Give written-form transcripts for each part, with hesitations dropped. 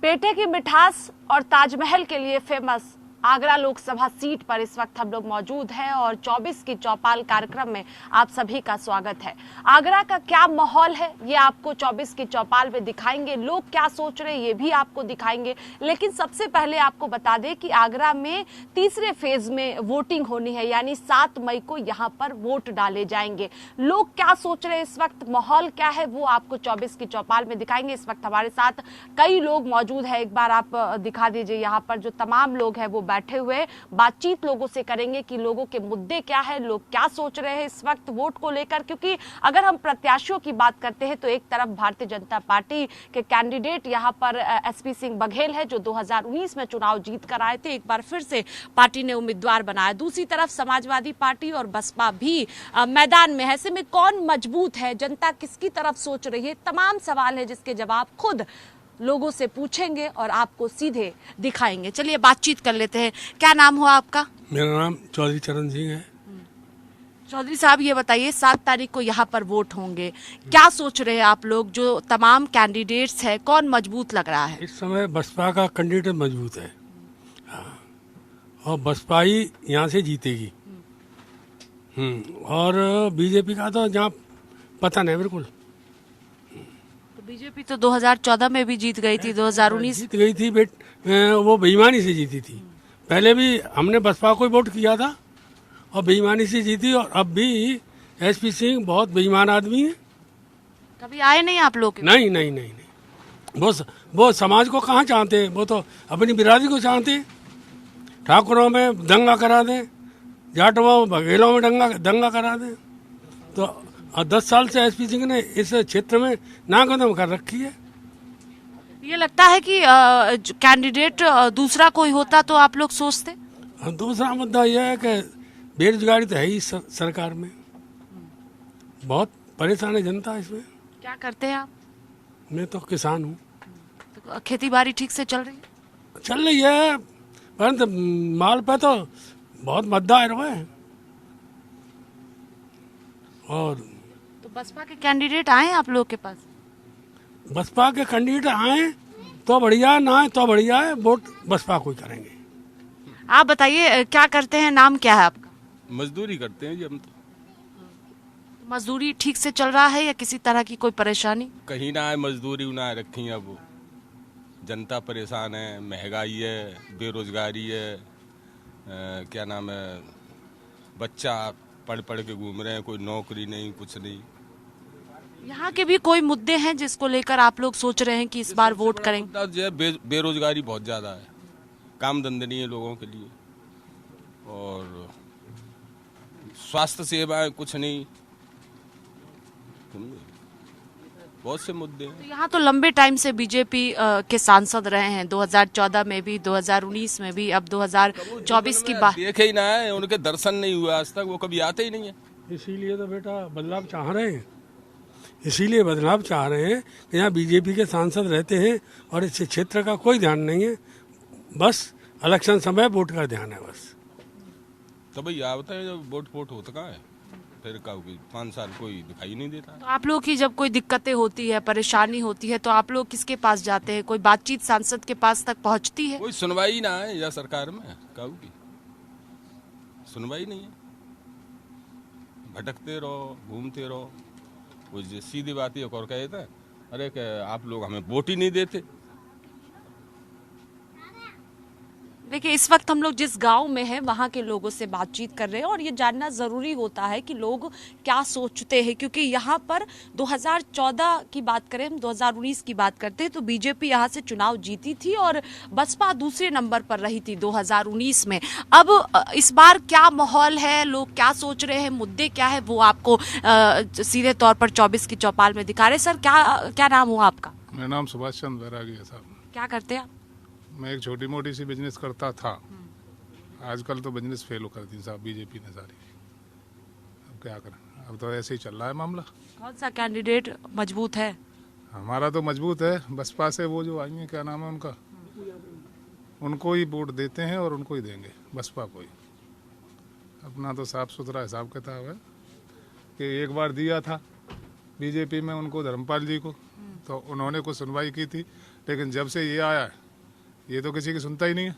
पेठे की मिठास और ताजमहल के लिए फेमस आगरा लोकसभा सीट पर इस वक्त हम लोग मौजूद हैं और 24 की चौपाल कार्यक्रम में आप सभी का स्वागत है। आगरा का क्या माहौल है ये आपको 24 की चौपाल में दिखाएंगे, लोग क्या सोच रहे हैं ये भी आपको दिखाएंगे। लेकिन सबसे पहले आपको बता दें कि आगरा में तीसरे फेज में वोटिंग होनी है, यानी 7 मई को यहाँ पर वोट डाले जाएंगे। लोग क्या सोच रहे हैं इस वक्त, माहौल क्या है, वो आपको 24 की चौपाल में दिखाएंगे। इस वक्त हमारे साथ कई लोग मौजूद है, एक बार आप दिखा दीजिए। यहाँ पर जो तमाम लोग हैं वो बैठे हुए बातचीत लोगों से करेंगे कि लोगों के मुद्दे क्या है, लोग क्या सोच रहे हैं इस वक्त वोट को लेकर। क्योंकि अगर हम प्रत्याशियों की बात करते हैं तो एक तरफ भारतीय जनता पार्टी के कैंडिडेट यहाँ पर एसपी सिंह बघेल है, जो 2019 में चुनाव जीत कर आए थे, एक बार फिर से पार्टी ने उम्मीदवार बनाया। दूसरी तरफ समाजवादी पार्टी और बसपा भी मैदान में है। ऐसे में कौन मजबूत है, जनता किसकी तरफ सोच रही है, तमाम सवाल है जिसके जवाब खुद लोगों से पूछेंगे और आपको सीधे दिखाएंगे। चलिए बातचीत कर लेते हैं। क्या नाम हुआ आपका? मेरा नाम चौधरी चरण सिंह है। चौधरी साहब ये बताइए, 7 तारीख को यहाँ पर वोट होंगे, क्या सोच रहे हैं आप लोग? जो तमाम कैंडिडेट्स हैं कौन मजबूत लग रहा है? इस समय बसपा का कैंडिडेट मजबूत है। हाँ। और बसपा ही यहाँ से जीतेगी। और बीजेपी का तो जहाँ पता नहीं बिल्कुल। बीजेपी तो 2014 में भी जीत गई थी, 2019 जीत गई थी वो बेईमानी से जीती थी। पहले भी हमने बसपा को वोट किया था और बेईमानी से जीती। और अब भी एसपी सिंह बहुत बेईमान आदमी है। कभी आए नहीं आप लोग? नहीं नहीं नहीं नहीं, वो समाज को कहाँ चाहते हैं, वो तो अपनी बिरादरी को चाहते हैं। ठाकुरों में दंगा करा दें, जाटों बघेलों में दंगा करा दें। तो 10 साल से एसपी सिंह ने इस क्षेत्र में नाकदम कर रखी है। ये लगता है कि कैंडिडेट दूसरा कोई होता तो आप लोग सोचते? दूसरा मुद्दा यह है कि बेरोजगारी तो है ही सरकार में, बहुत परेशान है जनता इसमें। क्या करते हैं आप? मैं तो किसान हूँ। तो खेती बाड़ी ठीक से चल रही है? चल रही है, परंतु माल पे तो बहुत मद्दा है। और तो बसपा के कैंडिडेट आए आप लोग के पास? बसपा के कैंडिडेट आए तो बढ़िया, ना आए तो बढ़िया है, वोट बसपा को ही करेंगे। आप बताइए क्या करते हैं, नाम क्या है आपका? मजदूरी करते हैं जी हम तो। मजदूरी ठीक से चल रहा है या किसी तरह की कोई परेशानी? कहीं ना है मजदूरी ना रखी है। अब जनता परेशान है, महंगाई है, बेरोजगारी है, क्या नाम है, बच्चा पढ़ के घूम रहे हैं, कोई नौकरी नहीं, कुछ नहीं। यहाँ के भी कोई मुद्दे हैं जिसको लेकर आप लोग सोच रहे हैं कि इस बार वोट करेंगे? जो है बेरोजगारी बहुत ज्यादा है, काम धंधे नहीं है लोगों के लिए, और स्वास्थ्य सेवाएं कुछ नहीं, बहुत से मुद्दे हैं। तो यहाँ तो लंबे टाइम से बीजेपी के सांसद रहे हैं, 2014 में भी, 2019 में भी, अब 2024 की बात। देखे ही ना है, उनके दर्शन नहीं हुआ आज तक, वो कभी आते ही नहीं है। इसीलिए तो बेटा बदलाव चाह रहे हैं, इसीलिए बदलाव चाह रहे हैं कि यहाँ बीजेपी के सांसद रहते हैं और इस क्षेत्र का कोई ध्यान नहीं है, बस इलेक्शन समय वोट का ध्यान है बस। तो भैया बताए जब वोट होता कहाँ है, फिर कहोगे 5 साल कोई दिखाई नहीं देता। तो आप लोग की जब कोई दिक्कतें होती है, परेशानी होती है, तो आप लोग किसके पास जाते हैं? कोई बातचीत सांसद के पास तक पहुंचती है? कोई सुनवाई ना है या सरकार में कहोगी, सुनवाई नहीं है, भटकते रहो, घूमते रहो। वो सीधी बात ही और कहते हैं, अरे कि आप लोग हमें वोट ही नहीं देते। देखिए, इस वक्त हम लोग जिस गांव में हैं वहां के लोगों से बातचीत कर रहे हैं और ये जानना जरूरी होता है कि लोग क्या सोचते हैं, क्योंकि यहाँ पर 2014 की बात करें, हम 2019 की बात करते हैं तो बीजेपी यहाँ से चुनाव जीती थी और बसपा दूसरे नंबर पर रही थी 2019 में। अब इस बार क्या माहौल है, लोग क्या सोच रहे हैं, मुद्दे क्या है, वो आपको सीधे तौर पर 24 की चौपाल में दिखा रहे। सर क्या नाम हुआ आपका? मेरा नाम सुभाष चंद्र बैरागी है साहब। क्या करते हैं आप? मैं एक छोटी मोटी सी बिजनेस करता था, आजकल तो बिजनेस फेल कर दी साहब बीजेपी ने सारी। अब क्या करें, अब तो ऐसे ही चल रहा है मामला। कौन सा कैंडिडेट मजबूत है? हमारा तो मजबूत है, बसपा से वो जो आई है, क्या नाम है उनका, उनको ही वोट देते हैं और उनको ही देंगे, बसपा को ही। अपना तो साफ सुथरा हिसाब किताब है कि एक बार दिया था बीजेपी में उनको, धर्मपाल जी को, तो उन्होंने कुछ सुनवाई की थी, लेकिन जब से ये आया है, ये तो किसी की सुनता ही नहीं है।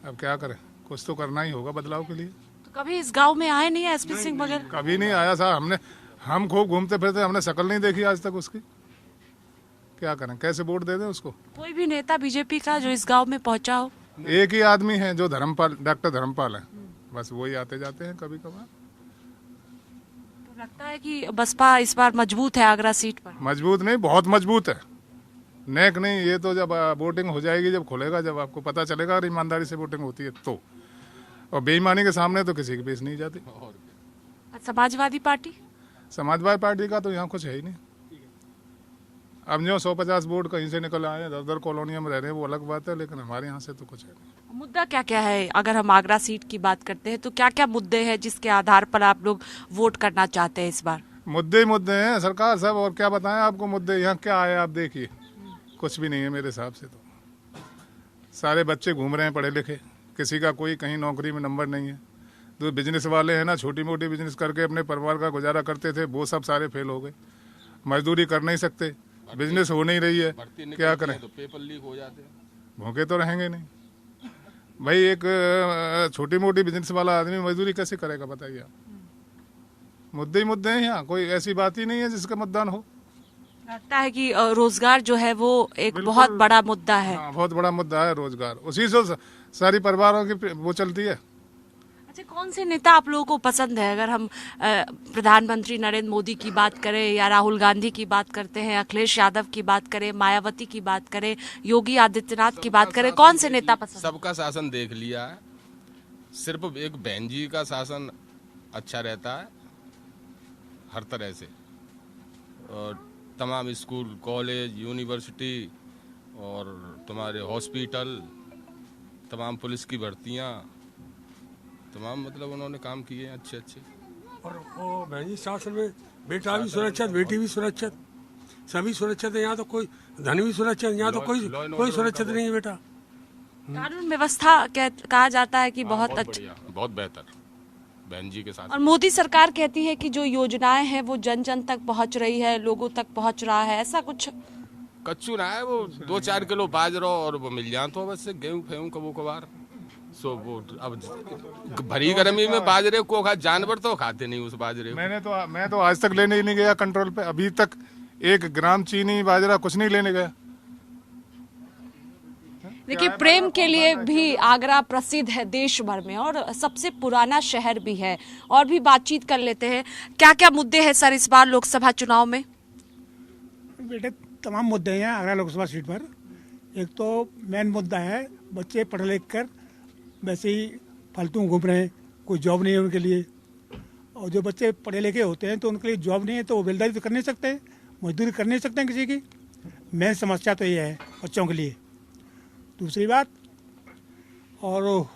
अब क्या करें, कुछ तो करना ही होगा बदलाव के लिए। तो कभी इस गांव में आए नहीं है एसपी सिंह बघेल? कभी नहीं आया साहब, हम खूब घूमते फिरते, हमने शक्ल नहीं देखी आज तक उसकी। क्या करें, कैसे वोट दे दें उसको? कोई भी नेता बीजेपी का जो इस गांव में पहुंचा हो? एक ही आदमी है जो धर्मपाल, डॉक्टर धर्मपाल है, बस वही आते जाते हैं कभी कभार। तो लगता है कि बसपा इस बार मजबूत है आगरा सीट पर? मजबूत नहीं, बहुत मजबूत है, नेक नहीं। ये तो जब वोटिंग हो जाएगी, जब खुलेगा, जब आपको पता चलेगा और ईमानदारी से वोटिंग होती है तो। और बेईमानी के सामने तो किसी की पेश नहीं जाती। समाजवादी पार्टी? समाजवादी पार्टी का तो यहाँ कुछ है ही नहीं। अब जो 150 वोट कहीं से निकल आए, इधर उधर कॉलोनियों में रह रहे हैं, वो अलग बात है, लेकिन हमारे यहाँ से तो कुछ है नहीं। मुद्दा क्या क्या है? अगर हम आगरा सीट की बात करते हैं तो क्या क्या मुद्दे हैं जिसके आधार पर आप लोग वोट करना चाहते हैं इस बार? मुद्दे ही मुद्दे हैं सरकार सब, और क्या बताएं आपको मुद्दे। यहाँ क्या है आप देखिए, कुछ भी नहीं है मेरे हिसाब से तो। सारे बच्चे घूम रहे हैं पढ़े लिखे, किसी का कोई कहीं नौकरी में नंबर नहीं है। जो बिजनेस वाले हैं ना, छोटी मोटी बिजनेस करके अपने परिवार का गुजारा करते थे, वो सब सारे फेल हो गए। मजदूरी कर नहीं सकते, बिजनेस हो नहीं रही है, क्या करें? तो पेपर लीक हो जाते हैं, भूखे तो रहेंगे नहीं भाई। एक छोटी मोटी बिजनेस वाला आदमी मजदूरी कैसे करेगा बताइए आप। मुद्दे ही मुद्दे हैं यहाँ, कोई ऐसी बात ही नहीं है जिसका मतदान हो। लगता है कि रोजगार जो है वो एक बहुत बड़ा मुद्दा है। हाँ, बहुत बड़ा मुद्दा है रोजगार, उसी से सारी परिवारों की वो चलती है। अच्छा, कौन से नेता आप लोगों को पसंद है? अगर हम प्रधानमंत्री नरेंद्र मोदी की बात करें, या राहुल गांधी की बात करते हैं, अखिलेश यादव की बात करें, मायावती की बात करें, योगी आदित्यनाथ की बात करें, कौन से नेता पसंद? सबका शासन देख लिया है, सिर्फ एक बहन जी का शासन अच्छा रहता है हर तरह से। और तमाम स्कूल, कॉलेज, यूनिवर्सिटी और तुम्हारे हॉस्पिटल, तमाम पुलिस की भर्तियाँ, तमाम मतलब उन्होंने काम किए हैं अच्छे अच्छे। और वो बहनी शासन में बेटा भी सुरक्षित, बेटी भी सुरक्षित, सभी सुरक्षित है। यहाँ तो कोई धन भी सुरक्षित, यहाँ तो कोई सुरक्षित नहीं है बेटा। कानून व्यवस्था कहा जाता है कि बहुत अच्छा, बढ़िया, बहुत बेहतर बहन जी के साथ। और मोदी सरकार कहती है कि जो योजनाएं हैं वो जन जन तक पहुंच रही है, लोगों तक पहुंच रहा है, ऐसा कुछ? कच्चू ना है, वो 2-4 किलो बाजरा और वो मिल जाए तो बस गेहूँ फेहूँ कबो कबार। सो वो अब भरी गर्मी में बाजरे को खा, जानवर तो खाते नहीं उस बाजरे को। मैं तो आज तक लेने ही नहीं गया कंट्रोल पे, अभी तक 1 ग्राम चीनी बाजरा कुछ नहीं लेने गया। देखिए, प्रेम के लिए भी आगरा प्रसिद्ध है देश भर में, और सबसे पुराना शहर भी है। और भी बातचीत कर लेते हैं। क्या क्या मुद्दे हैं सर इस बार लोकसभा चुनाव में? बेटे तमाम मुद्दे हैं आगरा लोकसभा सीट पर। एक तो मेन मुद्दा है, बच्चे पढ़ लिख कर वैसे ही फालतू घूम रहे हैं, कोई जॉब नहीं है उनके लिए। और जो बच्चे पढ़े लिखे होते हैं तो उनके लिए जॉब नहीं है, तो वो बेलदारी तो कर नहीं सकते, मजदूरी कर नहीं सकते हैं किसी की। मेन समस्या तो ये है बच्चों के लिए। दूसरी बात, और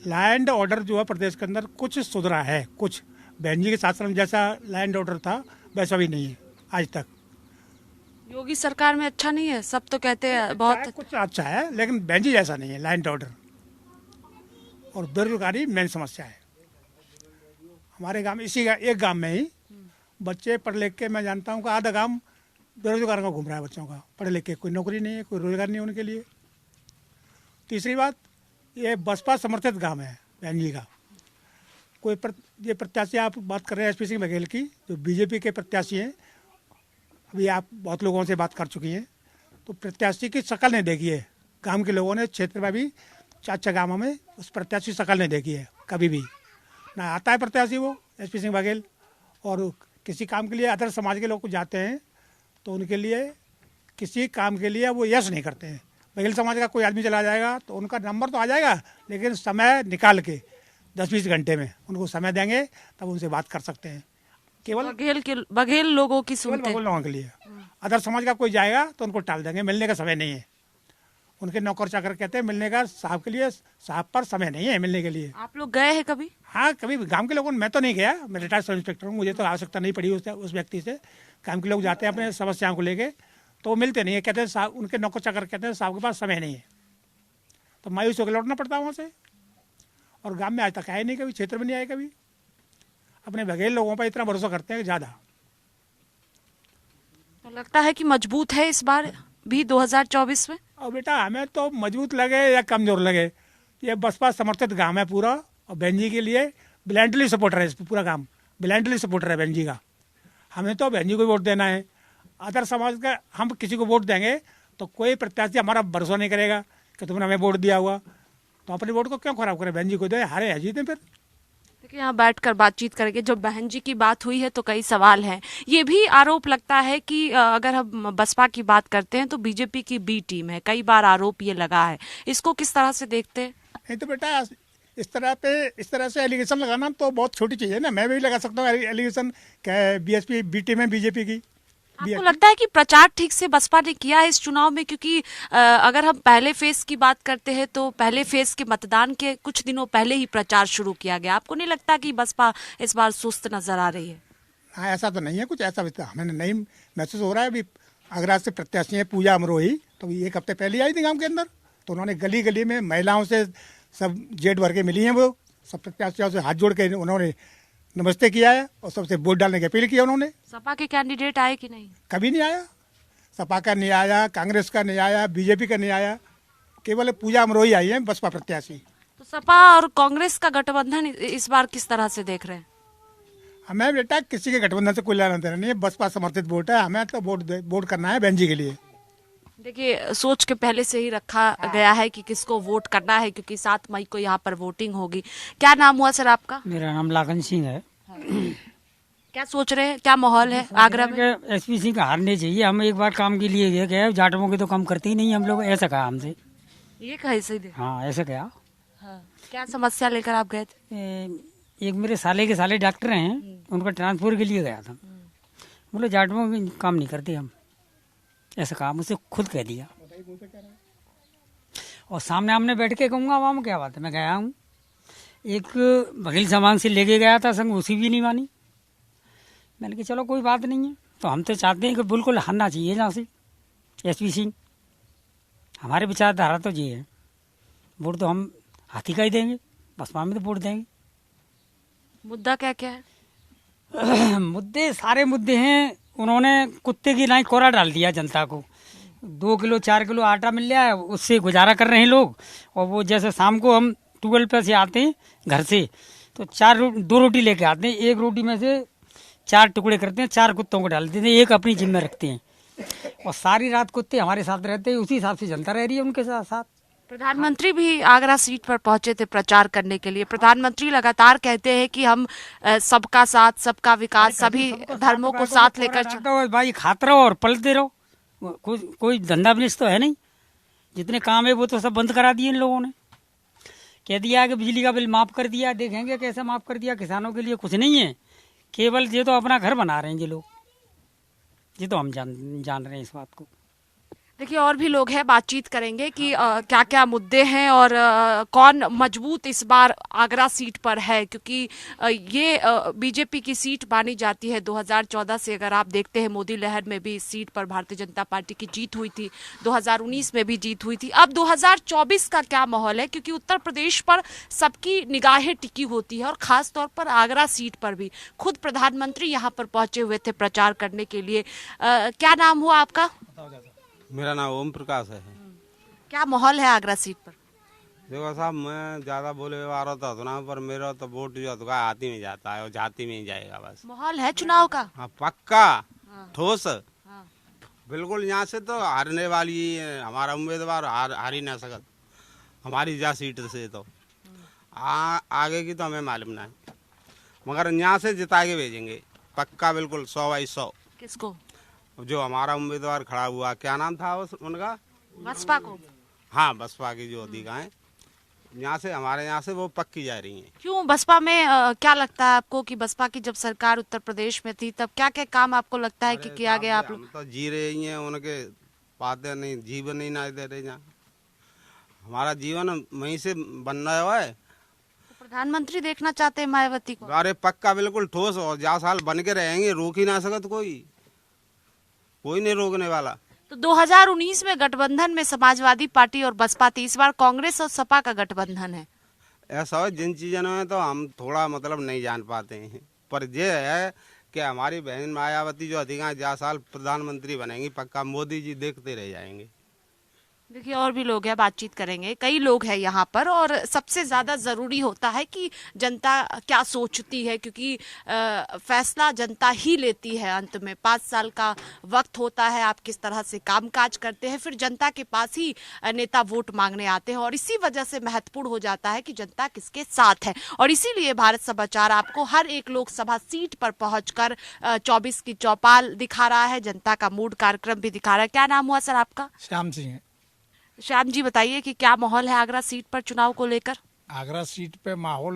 लैंड ऑर्डर जो है प्रदेश के अंदर कुछ सुधरा है, कुछ बहन जी के शासन में जैसा लैंड ऑर्डर था वैसा भी नहीं है आज तक। योगी सरकार में अच्छा नहीं है, सब तो कहते हैं बहुत कुछ अच्छा है, लेकिन बहन जी जैसा नहीं है लैंड ऑर्डर। और बेरोजगारी मेन समस्या है हमारे गांव में। एक गांव में ही बच्चे पढ़ लिख के, मैं जानता हूँ कि आधा गांव बेरोजगार का घूम रहा है बच्चों का, पढ़े लिख के कोई नौकरी नहीं है, कोई रोजगार नहीं है उनके लिए। तीसरी बात, ये बसपा समर्थित गांव है बहन जी का। ये प्रत्याशी आप बात कर रहे हैं एसपी सिंह बघेल की, जो बीजेपी के प्रत्याशी हैं, अभी आप बहुत लोगों से बात कर चुकी हैं, तो प्रत्याशी की शक्ल नहीं देखी है गांव के लोगों ने। क्षेत्र में भी 4 गाँवों में उस प्रत्याशी शक्ल नहीं देखी है कभी भी, ना आता है प्रत्याशी वो एसपी सिंह बघेल। और किसी काम के लिए अदर समाज के लोग जाते हैं तो उनके लिए किसी काम के लिए वो यश नहीं करते हैं। बघेल समाज का कोई आदमी चला जाएगा तो उनका नंबर तो आ जाएगा, लेकिन समय निकाल के 10-20 घंटे में उनको समय देंगे तब उनसे बात कर सकते हैं। केवल बघेल लोगों की सुनते हैं, लोगों के लिए। अदर समाज का कोई जाएगा तो उनको टाल देंगे, मिलने का समय नहीं है। उनके नौकर चाकर कहते हैं मिलने का, साहब के लिए, साहब पर समय नहीं है मिलने के लिए। आप लोग गए हैं कभी? हाँ, कभी गांव के लोगों ने, मैं तो नहीं गया, मैं रिटायर्ड सब इंस्पेक्टर हूँ, मुझे तो आवश्यकता नहीं पड़ी उस व्यक्ति से। काम के लोग जाते हैं अपने समस्याओं को लेके, तो वो मिलते नहीं है, कहते हैं साहब, उनके नौकर चाकर कहते हैं साहब के पास समय नहीं है, तो मायूस होकर लौटना पड़ता है वहाँ से। और गाँव में आज तक आए नहीं कभी, क्षेत्र में नहीं आए कभी। अपने बघेल लोगों पर इतना भरोसा करते हैं कि ज़्यादा। तो लगता है कि मजबूत है इस बार भी 2024 में? और बेटा हमें तो मजबूत लगे या कमजोर लगे, ये बसपा समर्थित गांव है पूरा, और बहन जी के लिए ब्लाइंडली सपोर्टर है, पूरा गांव ब्लाइंडली सपोर्टर है बहन जी का। हमें तो बहन जी को वोट देना है। अदर समाज का हम किसी को वोट देंगे तो कोई प्रत्याशी हमारा भरोसा नहीं करेगा कि तुमने हमें वोट दिया हुआ, तो अपने वोट को क्यों खराब करें, बहन जी को दे, हारे है जीते फिर। देखिए यहाँ बैठकर बातचीत करेंगे। जब बहन जी की बात हुई है तो कई सवाल हैं। ये भी आरोप लगता है कि अगर हम बसपा की बात करते हैं तो बीजेपी की बी टीम है, कई बार आरोप ये लगा है, इसको किस तरह से देखते हैं? नहीं तो बेटा इस तरह से एलिगेशन लगाना तो बहुत छोटी चीज़ है ना, मैं भी लगा सकता हूँ एलिगेशन क्या बीएसपी बी टीम है बीजेपी की। आपको लगता है कि प्रचार ठीक से बसपा ने किया है इस चुनाव में? क्योंकि अगर हम पहले फेज की बात करते हैं तो पहले फेज के मतदान के कुछ दिनों पहले ही प्रचार शुरू किया गया। आपको नहीं लगता कि बसपा इस बार सुस्त नजर आ रही है? हाँ ऐसा तो नहीं है, कुछ ऐसा हमें नहीं महसूस हो रहा है। अभी आगरा से प्रत्याशी है पूजा अमरोही, तो एक हफ्ते पहले आई थी गाँव के अंदर, तो उन्होंने गली गली में महिलाओं से सब जेट भर के मिली हैं, वो सब प्रत्याशियों से हाथ जोड़ के उन्होंने नमस्ते किया है और सबसे वोट डालने की अपील किया उन्होंने। सपा के कैंडिडेट आए कि नहीं? कभी नहीं आया, सपा का नहीं आया, कांग्रेस का नहीं आया, बीजेपी का नहीं आया, केवल पूजा अमरोही आई है बसपा प्रत्याशी। तो सपा और कांग्रेस का गठबंधन इस बार किस तरह से देख रहे हैं? हमें बेटा किसी के गठबंधन से कोई लेना देना नहीं है, बसपा समर्थित वोट है, हमें तो वोट करना है बहन जी के लिए। देखिए सोच के पहले से ही रखा गया है कि किसको वोट करना है, क्योंकि 7 मई को यहाँ पर वोटिंग होगी। क्या नाम हुआ सर आपका? मेरा नाम लागन सिंह है। क्या सोच रहे हैं, क्या माहौल है आगरा में? एसपी सिंह का हारने चाहिए। हम एक बार काम के लिए गए, जाटवों के तो काम करते ही नहीं हम लोग, ऐसा कहा हमसे। ये कहे सीधे? हाँ ऐसा कहा। हाँ। क्या समस्या लेकर आप गए थे? एक मेरे साले के साले डॉक्टर हैं, उनका ट्रांसफर के लिए गया था। बोले जाटवों के काम नहीं करते हम, ऐसा कहा मुझसे, खुद कह दिया। और सामने आमने बैठ के कहूँगा वहाँ क्या बात है, मैं गया हूँ। एक वकील सामान से लेके गया था संग, उसी भी नहीं मानी। मैंने कहा चलो कोई बात नहीं है, तो हम तो चाहते हैं कि बिल्कुल हारना चाहिए जहाँ से एसपी सिंह। हमारे विचारधारा तो ये है, वोट तो हम हाथी का ही देंगे, बसपा में तो वोट देंगे। मुद्दा क्या क्या है? मुद्दे सारे मुद्दे हैं। उन्होंने कुत्ते की नाई कोरा डाल दिया जनता को। 2 किलो 4 किलो आटा मिल रहा है, उससे गुजारा कर रहे हैं लोग। और वो जैसे शाम को हम 12 पे से आते हैं घर से, तो 2 रोटी लेके आते हैं, एक रोटी में से 4 टुकड़े करते हैं, 4 कुत्तों को डाल देते हैं, एक अपनी जिम्मे रखते हैं, और सारी रात कुत्ते हमारे साथ रहते हैं। उसी हिसाब से जनता रह रही है उनके साथ। प्रधानमंत्री भी आगरा सीट पर पहुंचे थे प्रचार करने के लिए। प्रधानमंत्री लगातार कहते हैं कि हम सबका साथ, सबका विकास, सभी धर्मों को साथ लेकर भाई खाते रहो और पलटते रहो, कोई धंधा बिजनेस तो है नहीं। जितने काम है वो तो सब बंद करा दिए इन लोगों ने। कह दिया कि बिजली का बिल माफ कर दिया, देखेंगे कैसे माफ कर दिया। किसानों के लिए कुछ नहीं है, केवल ये तो अपना घर बना रहे हैं ये लोग, ये तो हम जान रहे हैं इस बात को। देखिए और भी लोग हैं, बातचीत करेंगे कि क्या क्या मुद्दे हैं और कौन मजबूत इस बार आगरा सीट पर है, क्योंकि ये बीजेपी की सीट मानी जाती है। 2014 से अगर आप देखते हैं मोदी लहर में भी इस सीट पर भारतीय जनता पार्टी की जीत हुई थी, 2019 में भी जीत हुई थी। अब 2024 का क्या माहौल है, क्योंकि उत्तर प्रदेश पर सबकी निगाहें टिकी होती है और खास तौर पर आगरा सीट पर भी। खुद प्रधानमंत्री यहाँ पर पहुंचे हुए थे प्रचार करने के लिए। क्या नाम हुआ आपका? मेरा नाम ओम प्रकाश है। क्या माहौल है आगरा सीट पर? देखो साहब, मैं ज्यादा बोले आ रहा था ना, पर मेरा तो वोट जो है हाथी में जाता है और जाति में ही जाएगा बस। माहौल है चुनाव का? हाँ पक्का, ठोस, बिल्कुल। यहाँ से तो हारने वाली है, हमारा उम्मीदवार हार ही ना सकत हमारी जा सीट से। तो आगे की तो हमें मालूम ना है, मगर यहाँ से जिता के भेजेंगे पक्का, बिल्कुल 100/100। किसको? जो हमारा उम्मीदवार खड़ा हुआ, क्या नाम था उनका? बसपा को? हाँ बसपा की जो अधिकाएं यहाँ से, हमारे यहाँ से वो पक्की जा रही हैं। क्यों बसपा में क्या लगता है आपको कि बसपा की जब सरकार उत्तर प्रदेश में थी तब क्या क्या काम आपको लगता है कि किया गया? आप लोग हम तो जी रहे ही हैं, उनके बातें नहीं, जीवन ही ना दे रहे। यहाँ हमारा जीवन वहीं से बन रहा है। तो प्रधानमंत्री देखना चाहते हैं मायावती को? अरे पक्का, बिल्कुल ठोस, और 10 साल बन के रहेंगे, रोक ही ना सकत कोई नहीं रोकने वाला। तो 2019 में गठबंधन में समाजवादी पार्टी और बसपा थी, इस बार कांग्रेस और सपा का गठबंधन है। ऐसा है, जिन चीजों में तो हम थोड़ा मतलब नहीं जान पाते हैं, पर ये है कि हमारी बहन मायावती जो अधिकांश 10 साल प्रधानमंत्री बनेंगी, पक्का मोदी जी देखते रह जाएंगे। देखिए और भी लोग हैं, बातचीत करेंगे। कई लोग हैं यहाँ पर और सबसे ज़्यादा ज़रूरी होता है कि जनता क्या सोचती है, क्योंकि फैसला जनता ही लेती है अंत में। 5 साल का वक्त होता है, आप किस तरह से कामकाज करते हैं, फिर जनता के पास ही नेता वोट मांगने आते हैं और इसी वजह से महत्वपूर्ण हो जाता है कि जनता किसके साथ है। और इसीलिए भारत समाचार आपको हर एक लोकसभा सीट पर पहुंचकर 24 की चौपाल दिखा रहा है, जनता का मूड कार्यक्रम भी दिखा रहा है। क्या नाम हुआ सर आपका? श्याम सिंह। श्याम जी बताइए कि क्या माहौल है आगरा सीट पर चुनाव को लेकर? आगरा सीट पे माहौल